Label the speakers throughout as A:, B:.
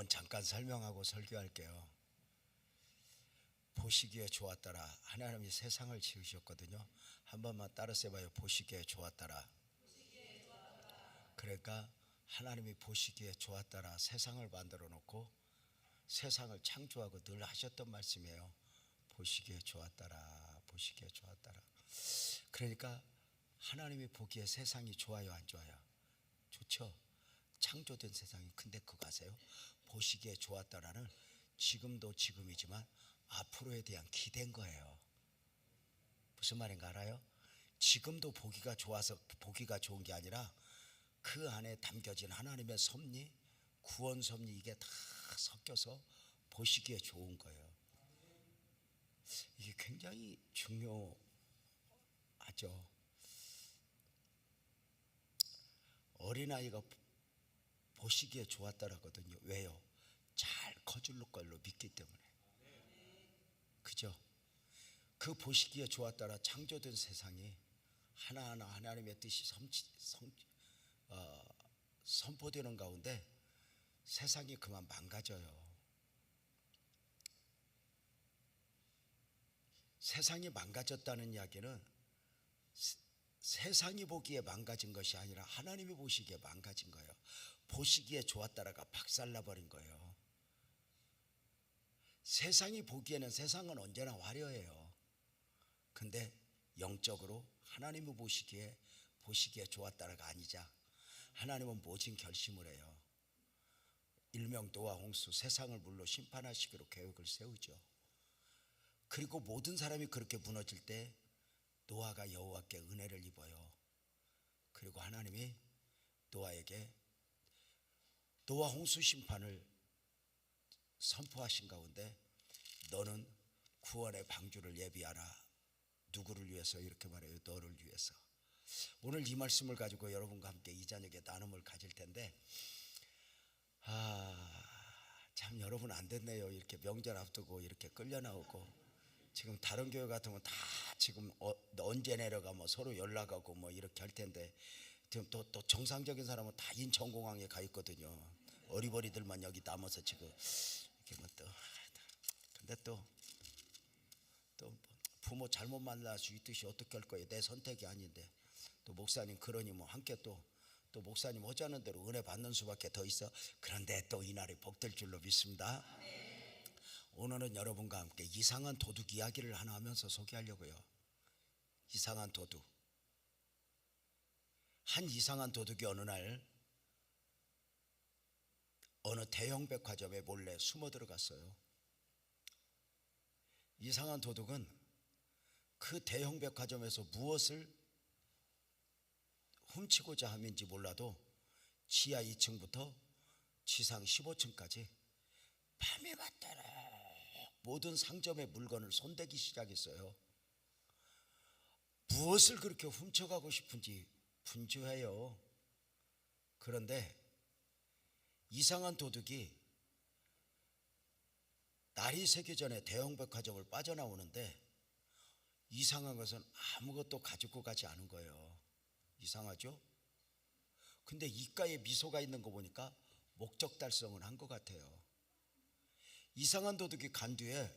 A: 여러분 잠깐 설명하고 설교할게요. 보시기에 좋았더라. 하나님이 세상을 지으셨거든요. 한 번만 따라서 해봐요. 보시기에 좋았더라. 그러니까 하나님이 보시기에 좋았더라. 세상을 만들어 놓고 세상을 창조하고 늘 하셨던 말씀이에요. 보시기에 좋았더라. 보시기에 좋았더라. 그러니까 하나님이 보기에 세상이 좋아요, 안 좋아요? 좋죠. 창조된 세상이. 근데 그거 아세요? 보시기에 좋았다라는 지금도 지금이지만 앞으로에 대한 기대인 거예요. 무슨 말인가 알아요? 지금도 보기가 좋아서 보기가 좋은 게 아니라 그 안에 담겨진 하나님의 섭리, 구원 섭리, 이게 다 섞여서 보시기에 좋은 거예요. 이게 굉장히 중요하죠. 어린아이가 보시기에 좋았다라거든요. 왜요? 잘 커줄 걸로 믿기 때문에. 그죠? 그 보시기에 좋았다라 창조된 세상이 하나하나 하나님의 뜻이 선포되는 가운데 세상이 그만 망가져요. 세상이 망가졌다는 이야기는 세상이 보기에 망가진 것이 아니라 하나님이 보시기에 망가진 거예요. 보시기에 좋았다라가 박살나버린 거예요. 세상이 보기에는 세상은 언제나 화려해요. 근데 영적으로 하나님이 보시기에 좋았다라가 아니자 하나님은 모진 결심을 해요. 일명 노아 홍수, 세상을 물로 심판하시기로 계획을 세우죠. 그리고 모든 사람이 그렇게 무너질 때 노아가 여호와께 은혜를 입어요. 그리고 하나님이 노아에게 노아 홍수 심판을 선포하신 가운데 너는 구원의 방주를 예비하라. 누구를 위해서? 이렇게 말해요. 너를 위해서. 오늘 이 말씀을 가지고 여러분과 함께 이 저녁에 나눔을 가질 텐데 참 여러분 안 됐네요. 이렇게 명절 앞두고 이렇게 끌려 나오고 지금 다른 교회 같으면 다 지금 언제 내려가 뭐 서로 연락하고 뭐 이렇게 할 텐데 지금 또 정상적인 사람은 다 인천공항에 가 있거든요. 어리버리들만 여기 남아서 지금 이렇게 뭐 또 근데 또 부모 잘못 만날 수 있듯이 어떻게 할 거예요? 내 선택이 아닌데 또 목사님 그러니 뭐 함께 또 목사님 하자는 대로 은혜 받는 수밖에 더 있어. 그런데 또 이날이 복될 줄로 믿습니다. 오늘은 여러분과 함께 이상한 도둑 이야기를 하나 하면서 소개하려고요. 이상한 도둑. 한 이상한 도둑이 어느 날 어느 대형 백화점에 몰래 숨어 들어갔어요. 이상한 도둑은 그 대형 백화점에서 무엇을 훔치고자 함인지 몰라도 지하 2층부터 지상 15층까지 밤에 맞도록 모든 상점의 물건을 손대기 시작했어요. 무엇을 그렇게 훔쳐가고 싶은지 분주해요. 그런데 이상한 도둑이 날이 새기 전에 대형 백화점을 빠져나오는데 이상한 것은 아무것도 가지고 가지 않은 거예요. 이상하죠? 근데 입가에 미소가 있는 거 보니까 목적 달성을 한 것 같아요. 이상한 도둑이 간 뒤에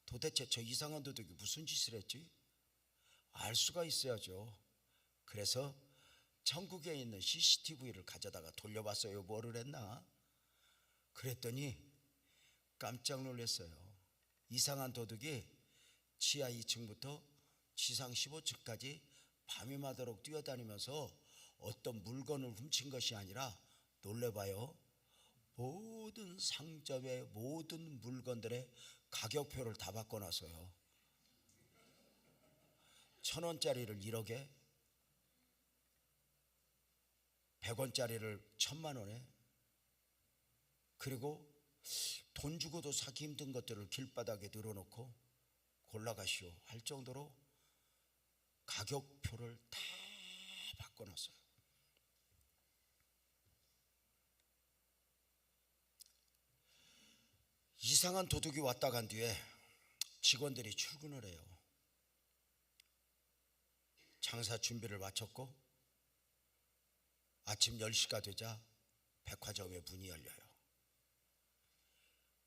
A: 도대체 저 이상한 도둑이 무슨 짓을 했지? 알 수가 있어야죠. 그래서 천국에 있는 CCTV를 가져다가 돌려봤어요. 뭐를 했나? 그랬더니 깜짝 놀랐어요. 이상한 도둑이 지하 2층부터 지상 15층까지 밤이 마도록 뛰어다니면서 어떤 물건을 훔친 것이 아니라 놀래봐요. 모든 상점의 모든 물건들의 가격표를 다 바꿔놨어요. 1,000원짜리를 1억에, 100원짜리를 1,000만 원에, 그리고 돈 주고도 사기 힘든 것들을 길바닥에 늘어놓고 골라가시오 할 정도로 가격표를 다 바꿔놨어요. 이상한 도둑이 왔다 간 뒤에 직원들이 출근을 해요. 장사 준비를 마쳤고 아침 10시가 되자 백화점의 문이 열려요.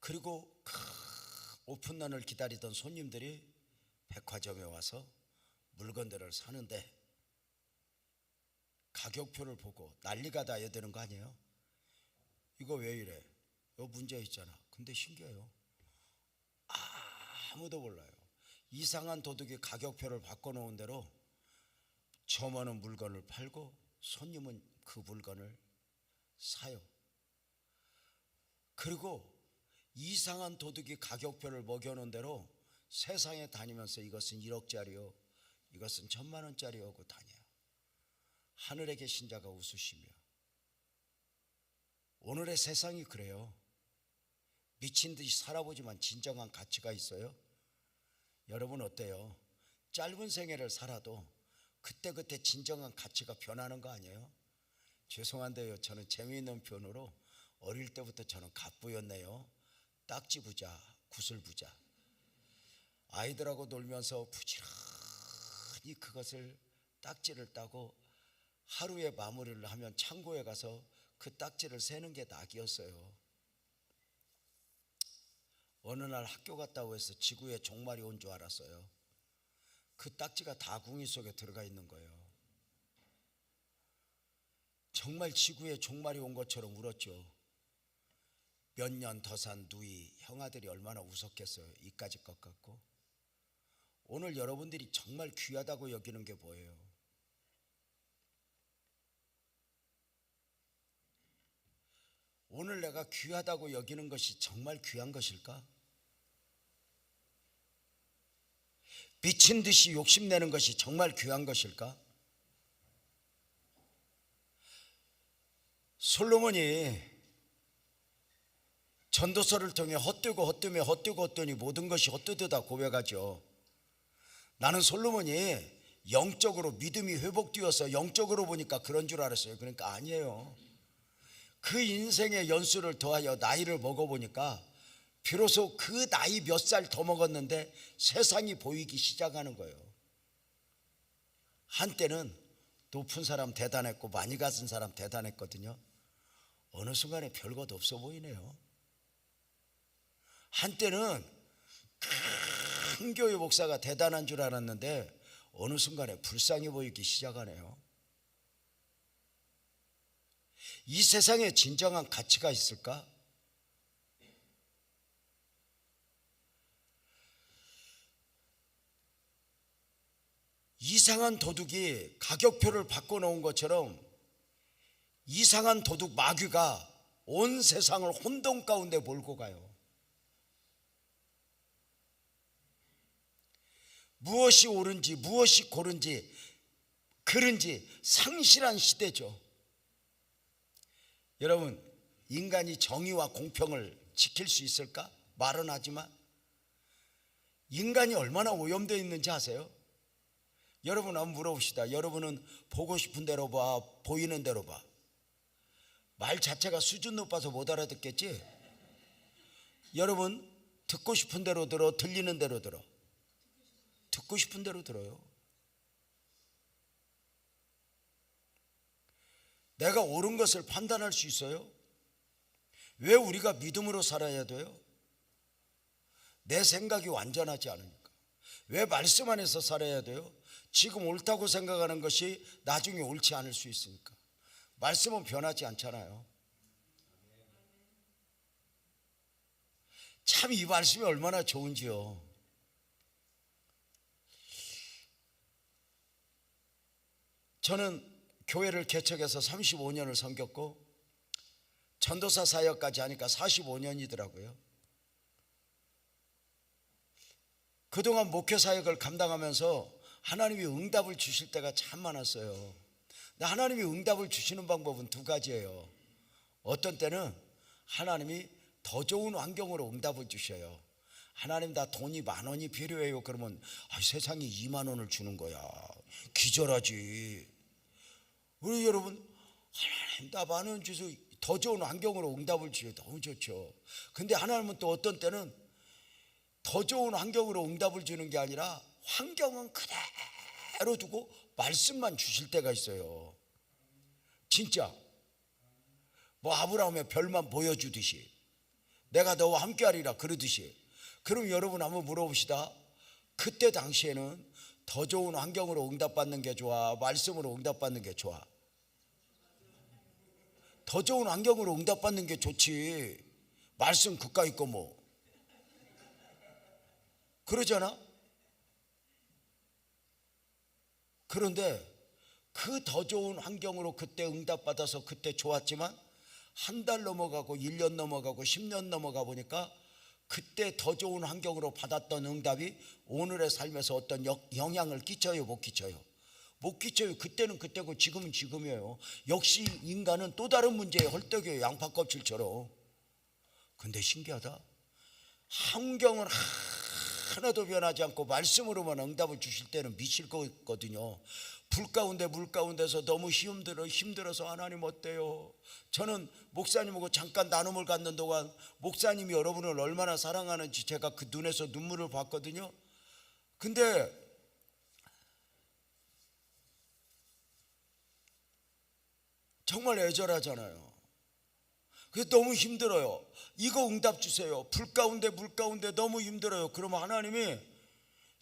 A: 그리고 오픈런을 기다리던 손님들이 백화점에 와서 물건들을 사는데 가격표를 보고 난리가 나야 되는 거 아니에요? 이거 왜 이래? 이거 문제 있잖아. 근데 신기해요. 아무도 몰라요. 이상한 도둑이 가격표를 바꿔놓은 대로 점원은 물건을 팔고 손님은 그 물건을 사요. 그리고 이상한 도둑이 가격표를 먹여놓은 대로 세상에 다니면서 이것은 1억짜리요, 이것은 1,000만 원짜리요 하고 다녀요. 하늘에 계신 자가 웃으시며. 오늘의 세상이 그래요. 미친 듯이 살아보지만 진정한 가치가 있어요? 여러분 어때요? 짧은 생애를 살아도 그때그때 진정한 가치가 변하는 거 아니에요? 죄송한데요, 저는 재미있는 표현으로 어릴 때부터 저는 갑부였네요. 딱지 부자, 구슬 부자. 아이들하고 놀면서 부지런히 그것을 딱지를 따고 하루에 마무리를 하면 창고에 가서 그 딱지를 세는 게 낙이었어요. 어느 날 학교 갔다고 해서 지구에 종말이 온 줄 알았어요. 그 딱지가 다 궁이 속에 들어가 있는 거예요. 정말 지구에 종말이 온 것처럼 울었죠. 몇 년 더 산 누이 형아들이 얼마나 웃었겠어요. 이까짓 것 같고. 오늘 여러분들이 정말 귀하다고 여기는 게 뭐예요? 오늘 내가 귀하다고 여기는 것이 정말 귀한 것일까? 미친 듯이 욕심내는 것이 정말 귀한 것일까? 솔로몬이 전도서를 통해 헛되고 헛되며 헛되고 헛되니 모든 것이 헛되다 고백하죠. 나는 솔로몬이 영적으로 믿음이 회복되어서 영적으로 보니까 그런 줄 알았어요. 그러니까 아니에요. 그 인생의 연수를 더하여 나이를 먹어보니까 비로소 그 나이 몇 살 더 먹었는데 세상이 보이기 시작하는 거예요. 한때는 높은 사람 대단했고 많이 가진 사람 대단했거든요. 어느 순간에 별것 없어 보이네요. 한때는 큰 교회 목사가 대단한 줄 알았는데 어느 순간에 불쌍해 보이기 시작하네요. 이 세상에 진정한 가치가 있을까? 이상한 도둑이 가격표를 바꿔놓은 것처럼 이상한 도둑 마귀가 온 세상을 혼돈 가운데 몰고 가요. 무엇이 옳은지 무엇이 고른지 그른지 상실한 시대죠. 여러분, 인간이 정의와 공평을 지킬 수 있을까? 말은 하지만 인간이 얼마나 오염되어 있는지 아세요? 여러분 한번 물어봅시다. 여러분은 보고 싶은 대로 봐, 보이는 대로 봐. 말 자체가 수준 높아서 못 알아듣겠지? 여러분 듣고 싶은 대로 들어, 들리는 대로 들어. 듣고 싶은 대로 들어요. 내가 옳은 것을 판단할 수 있어요? 왜 우리가 믿음으로 살아야 돼요? 내 생각이 완전하지 않으니까. 왜 말씀 안에서 살아야 돼요? 지금 옳다고 생각하는 것이 나중에 옳지 않을 수 있으니까. 말씀은 변하지 않잖아요. 참 이 말씀이 얼마나 좋은지요. 저는 교회를 개척해서 35년을 섬겼고 전도사 사역까지 하니까 45년이더라고요. 그동안 목회 사역을 감당하면서 하나님이 응답을 주실 때가 참 많았어요. 근데 하나님이 응답을 주시는 방법은 두 가지예요. 어떤 때는 하나님이 더 좋은 환경으로 응답을 주셔요. 하나님, 나 돈이 10,000원이 필요해요. 그러면 세상에 20,000원을 주는 거야. 기절하지. 우리 여러분, 하나님 나 10,000원 주셔서 더 좋은 환경으로 응답을 주셔요. 너무 좋죠. 근데 하나님은 또 어떤 때는 더 좋은 환경으로 응답을 주는 게 아니라 환경은 그대로 두고 말씀만 주실 때가 있어요. 진짜 뭐 아브라함의 별만 보여주듯이 내가 너와 함께하리라 그러듯이. 그럼 여러분 한번 물어봅시다. 그때 당시에는 더 좋은 환경으로 응답받는 게 좋아, 말씀으로 응답받는 게 좋아? 더 좋은 환경으로 응답받는 게 좋지. 말씀 그까 있고 뭐 그러잖아. 그런데 그 더 좋은 환경으로 그때 응답받아서 그때 좋았지만 한 달 넘어가고 1년 넘어가고 10년 넘어가 보니까 그때 더 좋은 환경으로 받았던 응답이 오늘의 삶에서 어떤 영향을 끼쳐요, 못 끼쳐요? 못 끼쳐요. 그때는 그때고 지금은 지금이에요. 역시 인간은 또 다른 문제에 헐떡여요, 양파 껍질처럼. 근데 신기하다. 환경은 하나도 변하지 않고 말씀으로만 응답을 주실 때는 미칠 거거든요. 불 가운데 물 가운데서 너무 힘들어서 하나님 어때요? 저는 목사님하고 잠깐 나눔을 갖는 동안 목사님이 여러분을 얼마나 사랑하는지 제가 그 눈에서 눈물을 봤거든요. 근데 정말 애절하잖아요. 그래서 너무 힘들어요. 이거 응답 주세요. 불 가운데 물 가운데 너무 힘들어요. 그러면 하나님이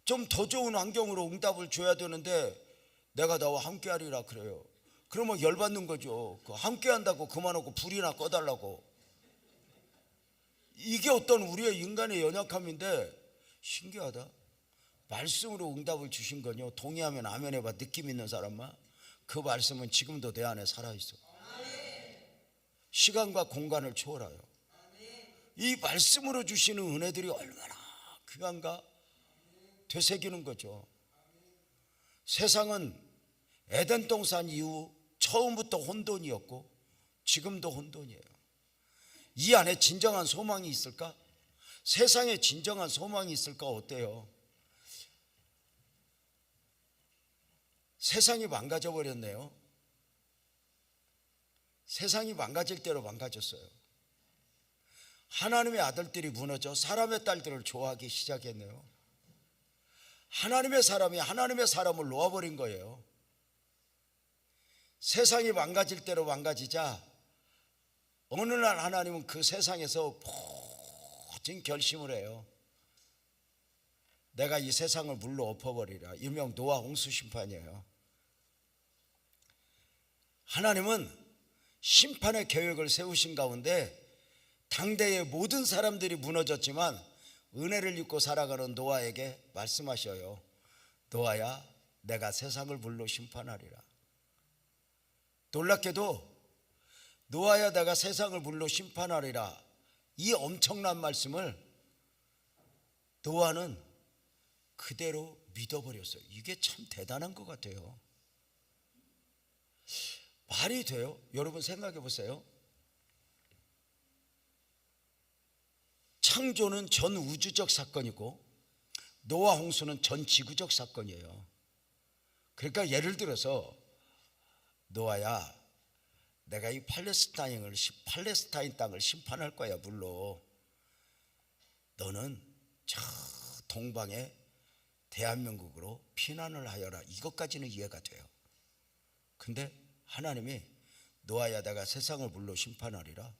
A: 좀 더 좋은 환경으로 응답을 줘야 되는데 내가 너와 함께하리라 그래요. 그러면 열받는 거죠. 함께한다고 그만하고 불이나 꺼달라고. 이게 어떤 우리의 인간의 연약함인데 신기하다. 말씀으로 응답을 주신 건요, 동의하면 아멘 해봐. 느낌 있는 사람만. 그 말씀은 지금도 내 안에 살아있어. 시간과 공간을 초월하여. 이 말씀으로 주시는 은혜들이 얼마나 귀한가 되새기는 거죠. 세상은 에덴 동산 이후 처음부터 혼돈이었고 지금도 혼돈이에요. 이 안에 진정한 소망이 있을까? 세상에 진정한 소망이 있을까? 어때요? 세상이 망가져 버렸네요. 세상이 망가질 대로 망가졌어요. 하나님의 아들들이 무너져 사람의 딸들을 좋아하기 시작했네요. 하나님의 사람이 하나님의 사람을 놓아버린 거예요. 세상이 망가질 대로 망가지자 어느 날 하나님은 그 세상에서 모든 결심을 해요. 내가 이 세상을 물로 엎어버리라. 일명 노아 홍수 심판이에요. 하나님은 심판의 계획을 세우신 가운데 당대의 모든 사람들이 무너졌지만 은혜를 입고 살아가는 노아에게 말씀하셔요. 노아야, 내가 세상을 물로 심판하리라. 놀랍게도 노아야, 내가 세상을 물로 심판하리라, 이 엄청난 말씀을 노아는 그대로 믿어버렸어요. 이게 참 대단한 것 같아요. 말이 돼요? 여러분 생각해 보세요. 창조는 전 우주적 사건이고 노아 홍수는 전 지구적 사건이에요. 그러니까 예를 들어서 노아야, 내가 이 팔레스타인 땅을 심판할 거야 물로. 너는 저 동방에 대한민국으로 피난을 하여라. 이것까지는 이해가 돼요. 근데 하나님이 노아야, 내가 세상을 물로 심판하리라.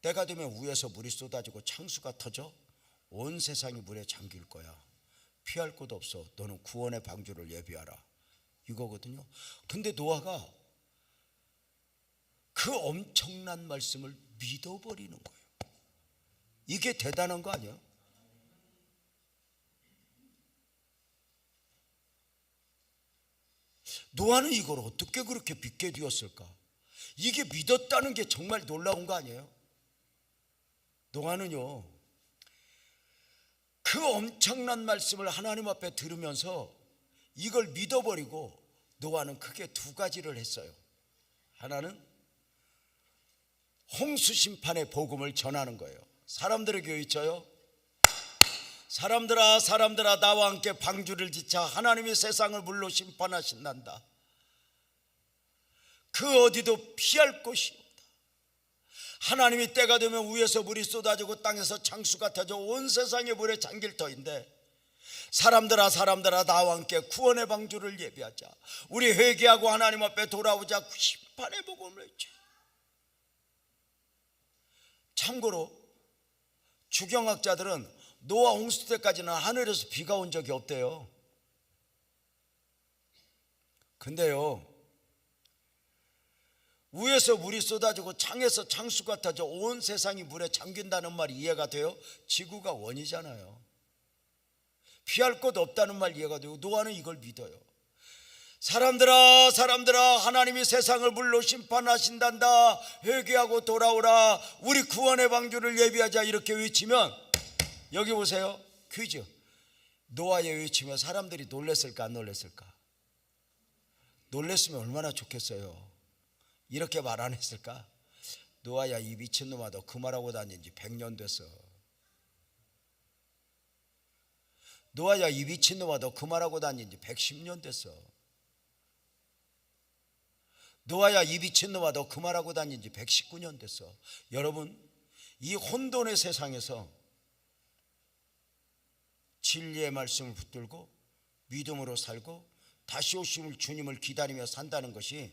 A: 때가 되면 위에서 물이 쏟아지고 창수가 터져 온 세상이 물에 잠길 거야. 피할 곳 없어. 너는 구원의 방주를 예비하라. 이거거든요. 근데 노아가 그 엄청난 말씀을 믿어버리는 거예요. 이게 대단한 거 아니에요? 노아는 이걸 어떻게 그렇게 믿게 되었을까? 이게 믿었다는 게 정말 놀라운 거 아니에요? 노아는요, 그 엄청난 말씀을 하나님 앞에 들으면서 이걸 믿어버리고 노아는 크게 두 가지를 했어요. 하나는 홍수 심판의 복음을 전하는 거예요. 사람들에게 외쳐요. 사람들아 나와 함께 방주를 지차. 하나님이 세상을 물로 심판하신단다. 그 어디도 피할 곳이 없다. 하나님이 때가 되면 위에서 물이 쏟아지고 땅에서 창수가 터져 온 세상의 물에 잠길 터인데, 사람들아 나와 함께 구원의 방주를 예비하자. 우리 회개하고 하나님 앞에 돌아오자. 심판의 복음을 외쳐. 참고로 주경학자들은 노아 홍수 때까지는 하늘에서 비가 온 적이 없대요. 근데요, 위에서 물이 쏟아지고 창에서 창수가 터져 온 세상이 물에 잠긴다는 말이 이해가 돼요? 지구가 원이잖아요. 피할 곳 없다는 말 이해가 되고 노아는 이걸 믿어요. 사람들아 사람들아, 하나님이 세상을 물로 심판하신단다. 회개하고 돌아오라. 우리 구원의 방주를 예비하자. 이렇게 외치면, 여기 보세요, 퀴즈. 노아의 외치면 사람들이 놀랬을까 안 놀랬을까? 놀랬으면 얼마나 좋겠어요. 이렇게 말 안 했을까? 노아야, 이 미친놈아, 너 그 말하고 다닌 지 100년 됐어. 노아야, 이 미친놈아, 너 그 말하고 다닌 지 110년 됐어. 노아야, 이 미친놈아, 너 그 말하고 다닌 지 119년 됐어. 여러분, 이 혼돈의 세상에서 진리의 말씀을 붙들고 믿음으로 살고 다시 오실 주님을 기다리며 산다는 것이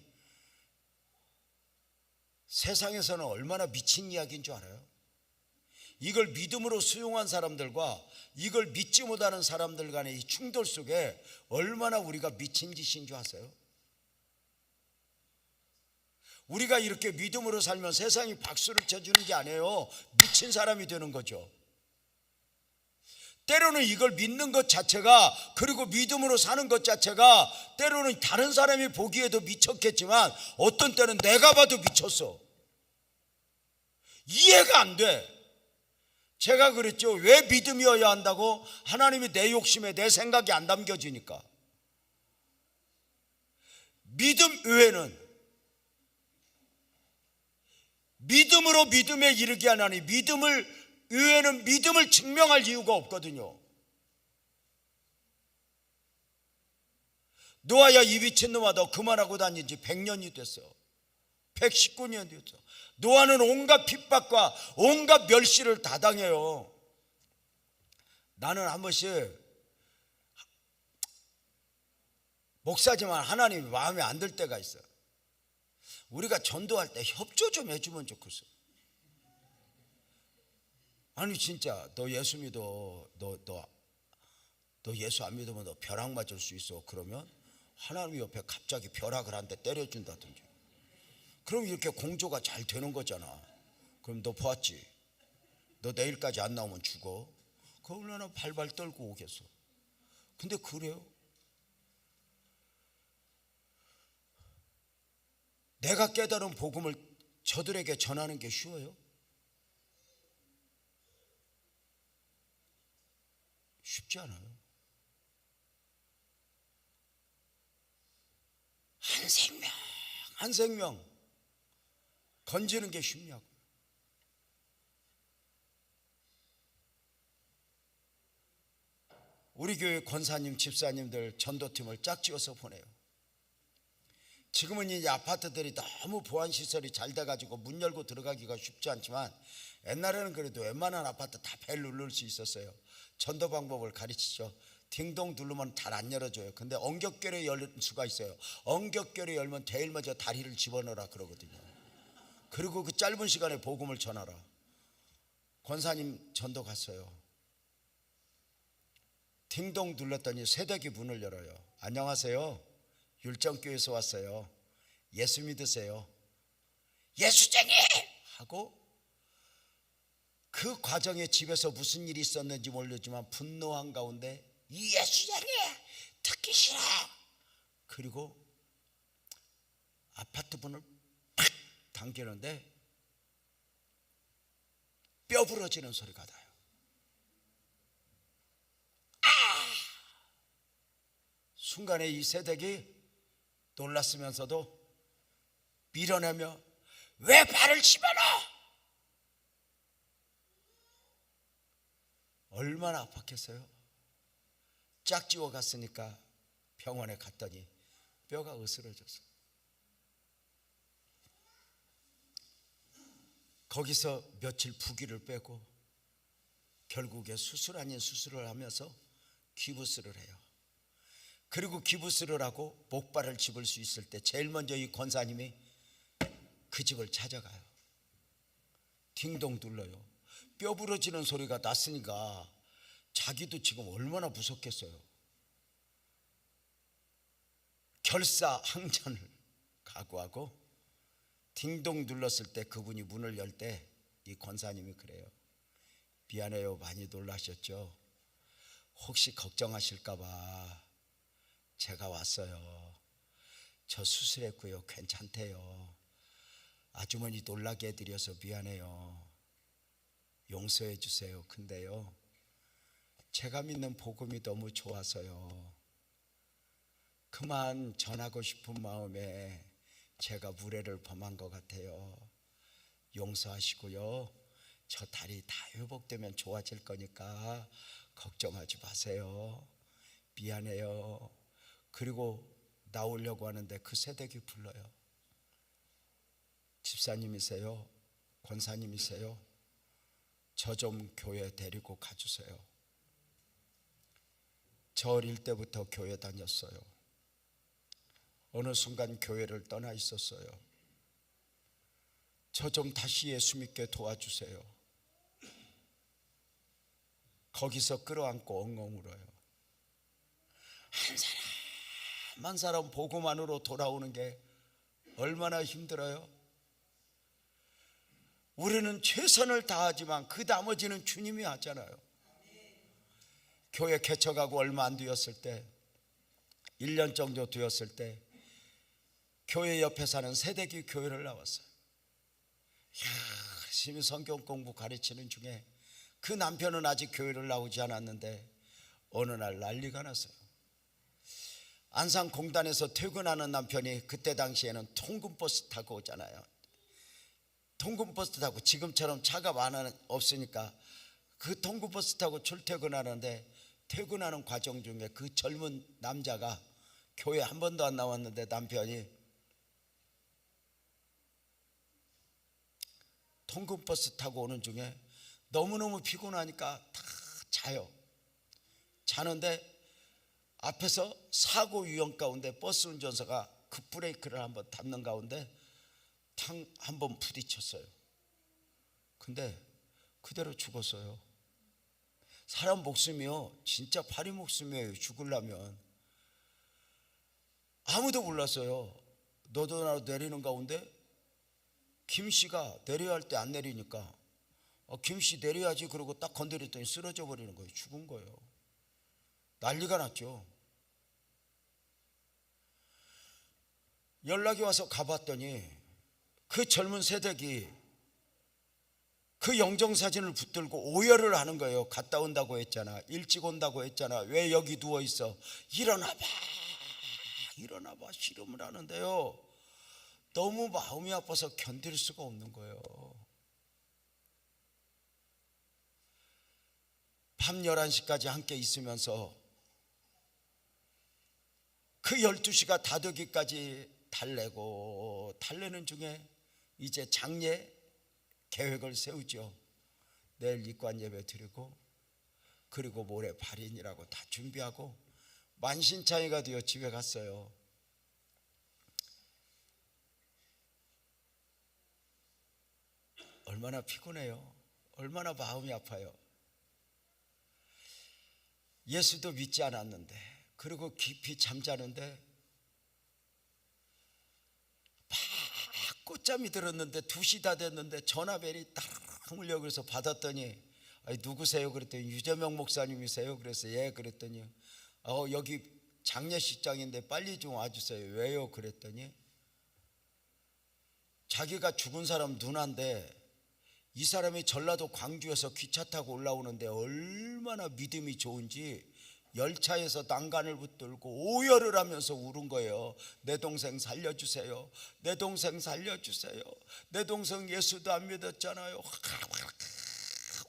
A: 세상에서는 얼마나 미친 이야기인 줄 알아요? 이걸 믿음으로 수용한 사람들과 이걸 믿지 못하는 사람들 간의 이 충돌 속에 얼마나 우리가 미친 짓인 줄 아세요? 우리가 이렇게 믿음으로 살면 세상이 박수를 쳐주는 게 아니에요. 미친 사람이 되는 거죠. 때로는 이걸 믿는 것 자체가, 그리고 믿음으로 사는 것 자체가 때로는 다른 사람이 보기에도 미쳤겠지만 어떤 때는 내가 봐도 미쳤어. 이해가 안 돼. 제가 그랬죠. 왜 믿음이어야 한다고? 하나님이 내 욕심에 내 생각이 안 담겨지니까. 믿음 외에는, 믿음으로 믿음에 이르게 하나니 믿음을 외에는 믿음을 증명할 이유가 없거든요. 노아야, 이 미친놈아, 너 그만하고 다닌 지 100년이 됐어. 119년이 됐어. 노아는 온갖 핍박과 온갖 멸시를 다 당해요. 나는 한 번씩 목사지만 하나님이 마음에 안 들 때가 있어. 우리가 전도할 때 협조 좀 해주면 좋겠어. 아니 진짜 너 예수 믿어, 너 예수 안 믿으면 너 벼락 맞을 수 있어. 그러면 하나님 옆에 갑자기 벼락을 한 대 때려준다든지. 그럼 이렇게 공조가 잘 되는 거잖아. 그럼 너 보았지? 너 내일까지 안 나오면 죽어. 그 얼마나 발발 떨고 오겠어. 근데 그래요? 내가 깨달은 복음을 저들에게 전하는 게 쉬워요? 쉽지 않아요. 한 생명 건지는 게 쉽냐고. 우리 교회 권사님, 집사님들 전도팀을 짝지어서 보내요. 지금은 이제 아파트들이 너무 보안시설이 잘 돼가지고 문 열고 들어가기가 쉽지 않지만 옛날에는 그래도 웬만한 아파트 다 벨 누를 수 있었어요. 전도 방법을 가르치죠. 딩동 누르면 잘 안 열어줘요. 근데 엉겹결에 열 수가 있어요. 엉겹결에 열면 제일 먼저 다리를 집어넣으라 그러거든요. 그리고 그 짧은 시간에 복음을 전하라. 권사님 전도 갔어요. 딩동 눌렀더니 새댁이 문을 열어요. 안녕하세요, 율정교회에서 왔어요. 예수 믿으세요? 예수쟁이! 하고 그 과정에 집에서 무슨 일이 있었는지 모르지만 분노한 가운데 이 예수쟁이 듣기 싫어. 그리고 아파트 문을 팍 당기는데 뼈 부러지는 소리가 나요. 순간에 이 새댁이 놀랐으면서도 밀어내며 왜 발을 집어넣어? 얼마나 아팠겠어요? 짝지워 갔으니까 병원에 갔더니 뼈가 으스러졌어. 거기서 며칠 부기를 빼고 결국에 수술 아닌 수술을 하면서 기부스를 해요. 그리고 기부스를 하고 목발을 집을 수 있을 때 제일 먼저 이 권사님이 그 집을 찾아가요. 딩동 눌러요. 뼈 부러지는 소리가 났으니까 자기도 지금 얼마나 무섭겠어요. 결사항전을 각오하고 딩동 눌렀을 때 그분이 문을 열 때 이 권사님이 그래요. 미안해요. 많이 놀라셨죠? 혹시 걱정하실까봐 제가 왔어요. 저 수술했고요. 괜찮대요. 아주머니 놀라게 해드려서 미안해요. 용서해 주세요. 근데요, 제가 믿는 복음이 너무 좋아서요. 그만 전하고 싶은 마음에 제가 무례를 범한 것 같아요. 용서하시고요. 저 다리 다 회복되면 좋아질 거니까 걱정하지 마세요. 미안해요. 그리고 나오려고 하는데 그 새댁이 불러요. 집사님이세요? 권사님이세요? 저 좀 교회 데리고 가주세요. 저 어릴 때부터 교회 다녔어요. 어느 순간 교회를 떠나 있었어요. 저 좀 다시 예수 믿게 도와주세요. 거기서 끌어안고 엉엉 울어요. 한 사람 한 사람 복음만으로 돌아오는 게 얼마나 힘들어요. 우리는 최선을 다하지만 그 나머지는 주님이 하잖아요. 교회 개척하고 얼마 안 되었을 때, 1년 정도 되었을 때 교회 옆에 사는 새댁이 교회를 나왔어요. 열심히 성경 공부 가르치는 중에 그 남편은 아직 교회를 나오지 않았는데 어느 날 난리가 났어요. 안산공단에서 퇴근하는 남편이 그때 당시에는 통근버스 타고 오잖아요. 통근버스 타고, 지금처럼 차가 없으니까 그 통근버스 타고 출퇴근하는데, 퇴근하는 과정 중에 그 젊은 남자가 교회 한 번도 안 나왔는데 남편이 통근버스 타고 오는 중에 너무너무 피곤하니까 다 자요. 자는데 앞에서 사고 위험 가운데 버스 운전사가 급브레이크를 한번 밟는 가운데 탕 한번 부딪혔어요. 근데 그대로 죽었어요. 사람 목숨이요, 진짜 파리 목숨이에요. 죽으려면. 아무도 몰랐어요. 너도 나도 내리는 가운데 김씨가 내려야 할 때 안 내리니까 김씨 내려야지 그러고 딱 건드렸더니 쓰러져 버리는 거예요. 죽은 거예요. 난리가 났죠. 연락이 와서 가봤더니 그 젊은 새댁이 그 영정사진을 붙들고 오열을 하는 거예요. 갔다 온다고 했잖아. 일찍 온다고 했잖아. 왜 여기 누워있어? 일어나봐, 일어나봐. 씨름을 하는데요, 너무 마음이 아파서 견딜 수가 없는 거예요. 밤 11시까지 함께 있으면서 그 12시가 다 되기까지 달래는 중에 이제 장례 계획을 세우죠. 내일 입관 예배 드리고 그리고 모레 발인이라고 다 준비하고 만신창이가 되어 집에 갔어요. 얼마나 피곤해요. 얼마나 마음이 아파요. 예수도 믿지 않았는데, 그리고 깊이 잠자는데 막 꽃잠이 들었는데 2시 다 됐는데 전화벨이 딱 울려. 그래서 받았더니 누구세요? 그랬더니 유재명 목사님이세요? 그래서 예. 그랬더니 여기 장례식장인데 빨리 좀 와주세요. 왜요? 그랬더니 자기가 죽은 사람 누나인데 이 사람이 전라도 광주에서 기차 타고 올라오는데 얼마나 믿음이 좋은지 열차에서 난간을 붙들고 오열을 하면서 울은 거예요. 내 동생 살려주세요. 내 동생 살려주세요. 내 동생 예수도 안 믿었잖아요.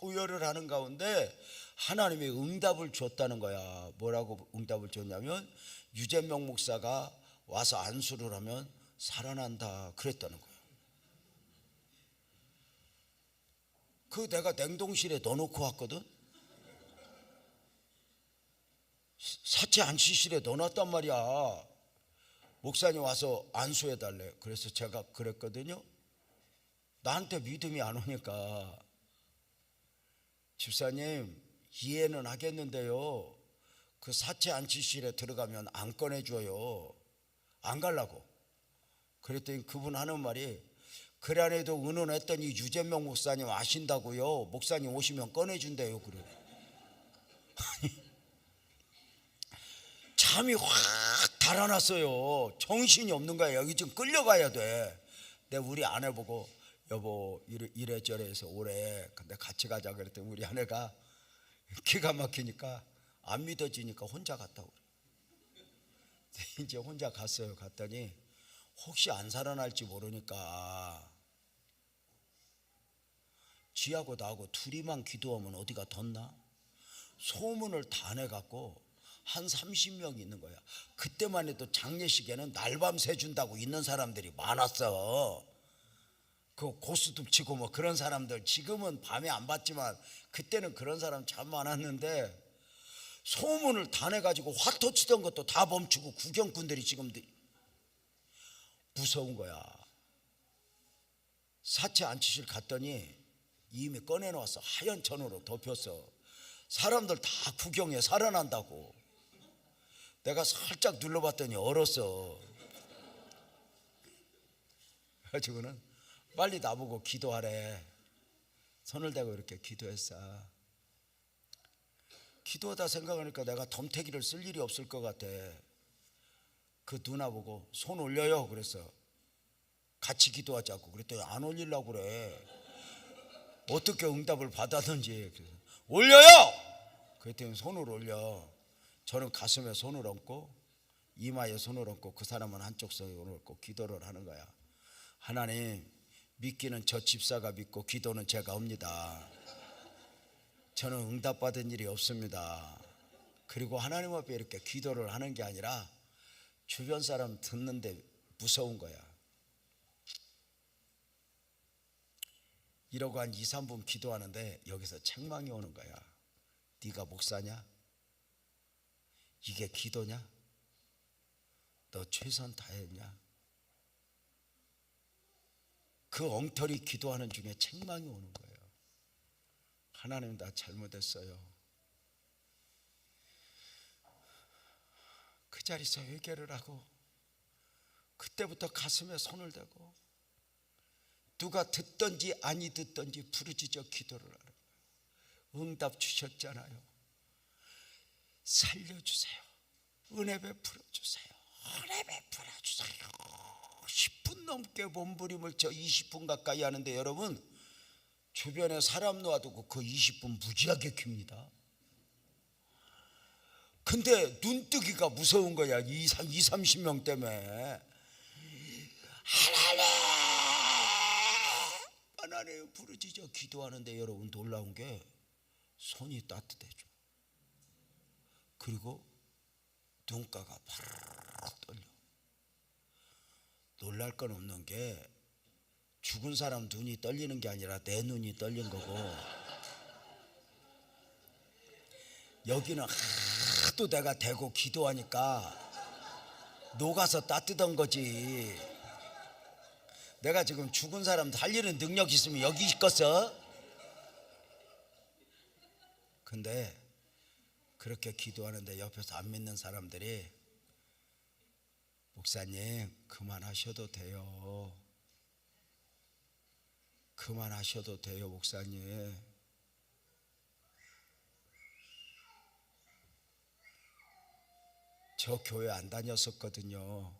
A: 오열을 하는 가운데 하나님이 응답을 줬다는 거야. 뭐라고 응답을 줬냐면 유재명 목사가 와서 안수를 하면 살아난다 그랬다는 거야. 그 내가 냉동실에 넣어놓고 왔거든. 사체 안치실에 넣어놨단 말이야. 목사님 와서 안수해달래. 그래서 제가 그랬거든요. 나한테 믿음이 안 오니까 집사님 이해는 하겠는데요, 그 사채 안치실에 들어가면 안 꺼내줘요. 안 가려고. 그랬더니 그분 하는 말이, 그래 안에도 의논했더니 유재명 목사님 아신다고요, 목사님 오시면 꺼내준대요. 그래. 잠이 확 달아났어요. 정신이 없는 거야. 여기 좀 끌려가야 돼. 내가 우리 아내 보고, 여보 이래저래 해서 오래 근데 같이 가자 그랬더니 우리 아내가 기가 막히니까 안 믿어지니까 혼자 갔다고 그래. 이제 혼자 갔어요. 갔더니 혹시 안 살아날지 모르니까 지하고 나하고 둘이만 기도하면 어디가 덧나? 소문을 다 내갖고 한 30명이 있는 거야. 그때만 해도 장례식에는 날밤 새준다고 있는 사람들이 많았어. 그 고스톱 치고 뭐 그런 사람들, 지금은 밤에 안 봤지만 그때는 그런 사람 참 많았는데, 소문을 다 내가지고 화토 치던 것도 다 멈추고 구경꾼들이 지금 무서운 거야. 사채 안치실 갔더니 이미 꺼내놓았어. 하얀 천으로 덮였어. 사람들 다 구경해 살아난다고. 내가 살짝 눌러봤더니 얼었어. 그래가지고는 빨리 나보고 기도하래. 손을 대고 이렇게 기도했어. 기도하다 생각하니까 내가 덤태기를 쓸 일이 없을 것 같아. 그 누나 보고 손 올려요 그랬어. 같이 기도하자고. 그랬더니 안 올리려고 그래. 어떻게 응답을 받았는지. 올려요! 그랬더니 손을 올려. 저는 가슴에 손을 얹고 이마에 손을 얹고 그 사람은 한쪽 손을 얹고 기도를 하는 거야. 하나님, 믿기는 저 집사가 믿고 기도는 제가 합니다. 저는 응답받은 일이 없습니다. 그리고 하나님 앞에 이렇게 기도를 하는 게 아니라 주변 사람 듣는데 무서운 거야. 이러고 한 2, 3분 기도하는데 여기서 책망이 오는 거야. 네가 목사냐? 이게 기도냐? 너 최선 다했냐? 그 엉터리 기도하는 중에 책망이 오는 거예요. 하나님, 나 잘못했어요. 그 자리에서 회개를 하고 그때부터 가슴에 손을 대고 누가 듣든지 아니 듣든지 부르짖어 기도를 하는 거예요. 응답 주셨잖아요. 살려주세요. 은혜 베풀어 주세요. 은혜 베풀어 주세요. 10분 넘게 몸부림을 저 20분 가까이 하는데 여러분, 주변에 사람 놔두고 그 20분 무지하게 깁니다. 근데 눈뜨기가 무서운 거야. 30명 때문에. 하나님 부르짖어 기도하는데 여러분, 놀라운 게 손이 따뜻해져. 그리고 눈가가 바르르 떨려. 놀랄 건 없는 게 죽은 사람 눈이 떨리는 게 아니라 내 눈이 떨린 거고, 여기는 하도 내가 대고 기도하니까 녹아서 따뜻한 거지. 내가 지금 죽은 사람 살리는 능력이 있으면 여기 있겠어? 근데 그렇게 기도하는데 옆에서 안 믿는 사람들이, 목사님 그만하셔도 돼요. 그만하셔도 돼요 목사님. 저 교회 안 다녔었거든요.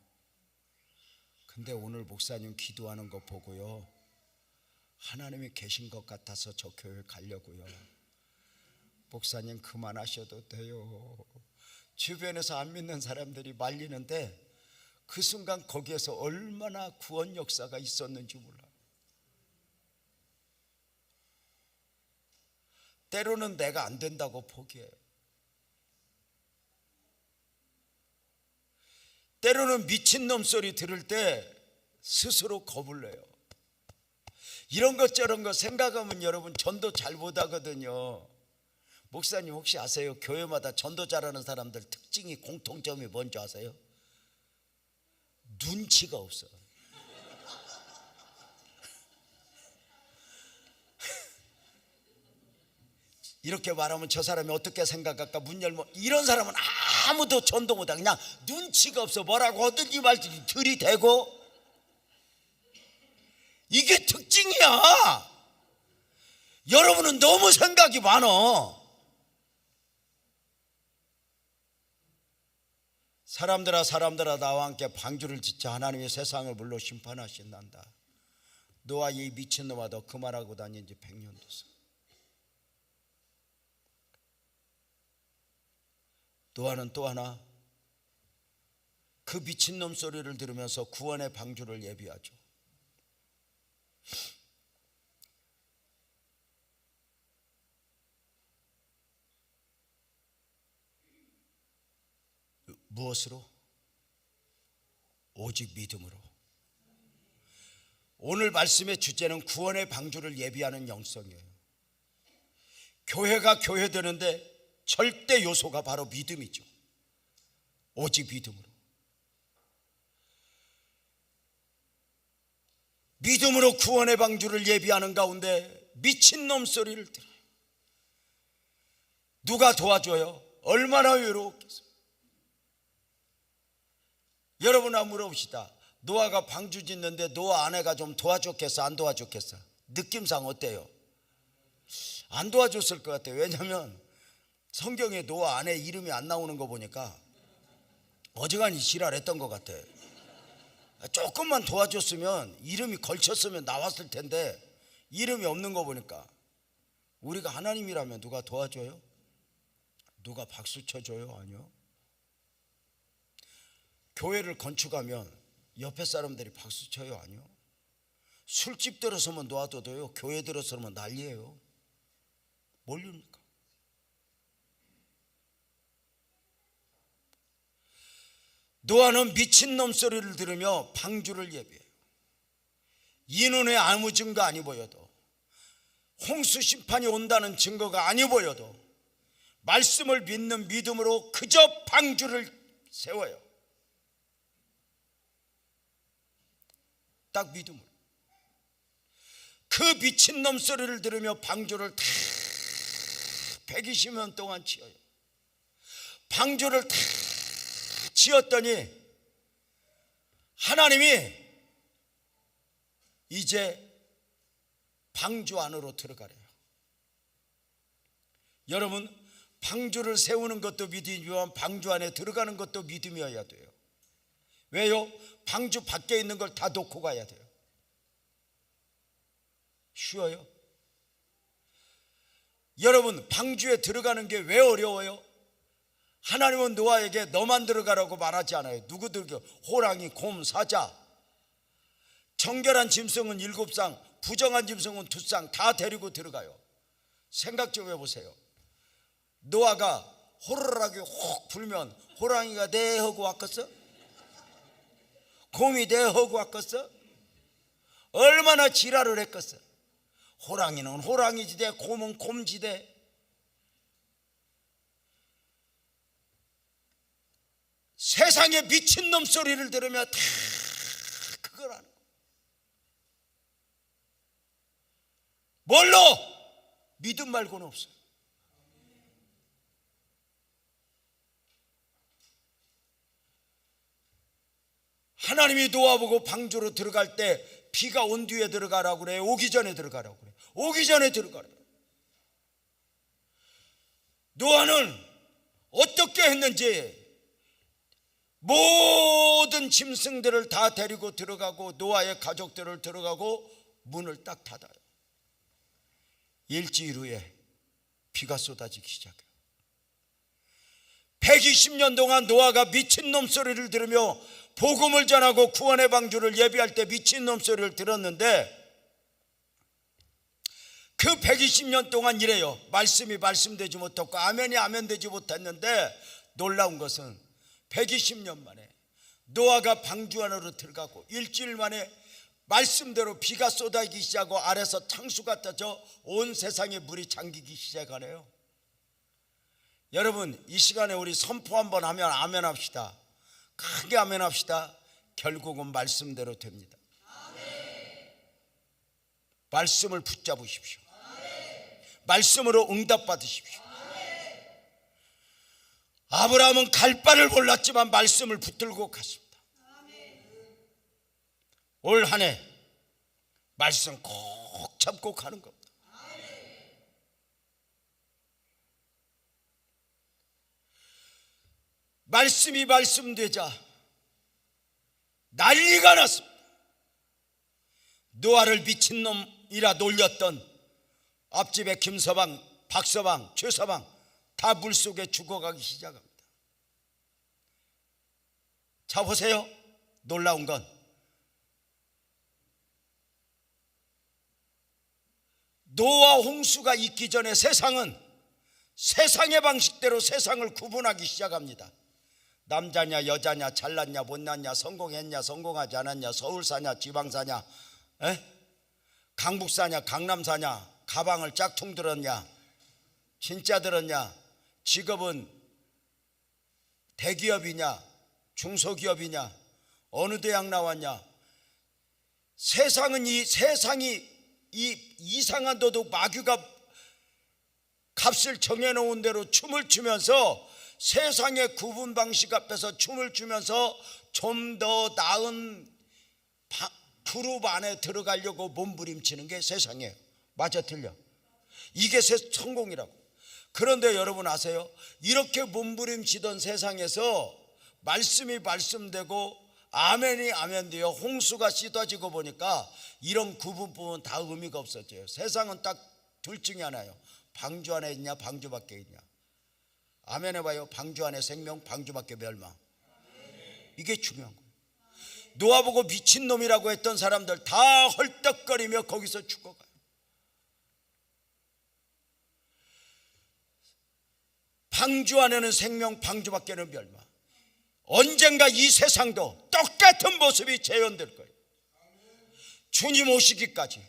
A: 근데 오늘 목사님 기도하는 거 보고요, 하나님이 계신 것 같아서 저 교회 가려고요. 목사님 그만하셔도 돼요. 주변에서 안 믿는 사람들이 말리는데 그 순간 거기에서 얼마나 구원 역사가 있었는지 몰라. 때로는 내가 안 된다고 포기해요. 때로는 미친놈 소리 들을 때 스스로 겁을 내요. 이런 것 저런 거 생각하면 여러분 전도 잘 못하거든요. 목사님 혹시 아세요? 교회마다 전도 잘하는 사람들 특징이, 공통점이 뭔지 아세요? 눈치가 없어. 이렇게 말하면 저 사람이 어떻게 생각할까, 문 열면 이런 사람은 아무도 전도 못하고 그냥 눈치가 없어. 뭐라고 하든지 말든지 들이대고. 이게 특징이야. 여러분은 너무 생각이 많어. 사람들아 나와 함께 방주를 짓자. 하나님이 세상을 물로 심판하신단다. 너와 이 미친놈아, 너 그만하고 다닌 지 100년 됐어. 노아는 또 하나, 그 미친놈 소리를 들으면서 구원의 방주를 예비하죠. 무엇으로? 오직 믿음으로. 오늘 말씀의 주제는 구원의 방주를 예비하는 영성이에요. 교회가 교회되는데 절대 요소가 바로 믿음이죠. 오직 믿음으로. 믿음으로 구원의 방주를 예비하는 가운데 미친놈 소리를 들어요. 누가 도와줘요? 얼마나 외로웠겠어요. 여러분 한번 물어봅시다. 노아가 방주 짓는데 노아 아내가 좀 도와줬겠어, 안 도와줬겠어? 느낌상 어때요? 안 도와줬을 것 같아요. 왜냐하면 성경에 노아 아내 이름이 안 나오는 거 보니까 어지간히 지랄했던 것 같아. 조금만 도와줬으면, 이름이 걸쳤으면 나왔을 텐데 이름이 없는 거 보니까. 우리가 하나님이라면 누가 도와줘요? 누가 박수 쳐줘요? 아니요. 교회를 건축하면 옆에 사람들이 박수 쳐요? 아니요. 술집 들어서면 놔둬도요, 교회 들어서면 난리예요. 뭘입니까? 노아는 미친놈 소리를 들으며 방주를 예비해요. 이 눈에 아무 증거 아니 보여도, 홍수 심판이 온다는 증거가 아니 보여도 말씀을 믿는 믿음으로 그저 방주를 세워요. 딱 믿음으로. 그 미친놈 소리를 들으며 방주를 다 120년 동안 지어요. 방주를 다 지었더니 하나님이 이제 방주 안으로 들어가래요. 여러분, 방주를 세우는 것도 믿음이지만 방주 안에 들어가는 것도 믿음이어야 돼요. 왜요? 방주 밖에 있는 걸 다 놓고 가야 돼요. 쉬워요? 여러분, 방주에 들어가는 게 왜 어려워요? 하나님은 노아에게 너만 들어가라고 말하지 않아요. 누구 들어가? 호랑이, 곰, 사자. 정결한 짐승은 7쌍, 부정한 짐승은 2쌍 다 데리고 들어가요. 생각 좀 해보세요. 노아가 호루라기 혹 불면 호랑이가 네 하고 왔겠어? 곰이 네 하고 왔겠어? 얼마나 지랄을 했겠어? 호랑이는 호랑이지대, 곰은 곰지대. 세상에 미친놈 소리를 들으며 다 그걸 하는 거예요. 뭘로? 믿음 말고는 없어요. 하나님이 노아보고 방주로 들어갈 때 비가 온 뒤에 들어가라고 그래요? 오기 전에 들어가라고 그래요? 오기 전에 들어가래요. 노아는 어떻게 했는지 모든 짐승들을 다 데리고 들어가고 노아의 가족들을 들어가고 문을 딱 닫아요. 일주일 후에 비가 쏟아지기 시작해요. 120년 동안 노아가 미친놈 소리를 들으며 복음을 전하고 구원의 방주를 예비할 때 미친놈 소리를 들었는데, 그 120년 동안 이래요. 말씀이 말씀되지 못했고 아멘이 아멘되지 못했는데, 놀라운 것은 120년 만에 노아가 방주 안으로 들어가고 일주일 만에 말씀대로 비가 쏟아지기 시작하고 아래서 창수가 떠져 온 세상에 물이 잠기기 시작하네요. 여러분, 이 시간에 우리 선포 한번 하면 아멘 합시다. 크게 아멘 합시다. 결국은 말씀대로 됩니다. 아멘. 말씀을 붙잡으십시오. 아멘. 말씀으로 응답받으십시오. 아브라함은 갈 바를 몰랐지만 말씀을 붙들고 갔습니다. 올 한 해 말씀 꼭 잡고 가는 겁니다. 말씀이 말씀되자 난리가 났습니다. 노아를 미친놈이라 놀렸던 앞집에 김서방, 박서방, 최서방 다 물속에 죽어가기 시작합니다. 자 보세요. 놀라운 건 노아 홍수가 있기 전에 세상은 세상의 방식대로 세상을 구분하기 시작합니다. 남자냐 여자냐, 잘났냐 못났냐, 성공했냐 성공하지 않았냐, 서울 사냐 지방 사냐, 강북 사냐 강남 사냐, 가방을 짝퉁 들었냐 진짜 들었냐, 직업은 대기업이냐 중소기업이냐, 어느 대학 나왔냐. 세상은 세상이 이상한 도둑 마귀가 값을 정해놓은 대로 춤을 추면서 세상의 구분 방식 앞에서 춤을 추면서 좀 더 나은 그룹 안에 들어가려고 몸부림치는 게 세상이에요. 맞아 틀려? 이게 성공이라고. 그런데 여러분 아세요? 이렇게 몸부림치던 세상에서 말씀이 말씀되고 아멘이 아멘되어 홍수가 쏟아지고 보니까 이런 구분법은 다 의미가 없어져요. 세상은 딱 둘 중에 하나예요. 방주 안에 있냐 방주 밖에 있냐. 아멘 해봐요. 방주 안에 생명, 방주 밖에 멸망. 이게 중요한 거예요. 노아 보고 미친놈이라고 했던 사람들 다 헐떡거리며 거기서 죽어가요. 방주 안에는 생명, 방주 밖에는 멸망. 언젠가 이 세상도 똑같은 모습이 재현될 거예요. 주님 오시기까지.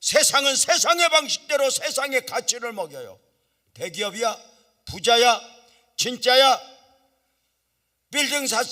A: 세상은 세상의 방식대로 세상의 가치를 먹여요. 대기업이야, 부자야, 진짜야, 빌딩 샀어,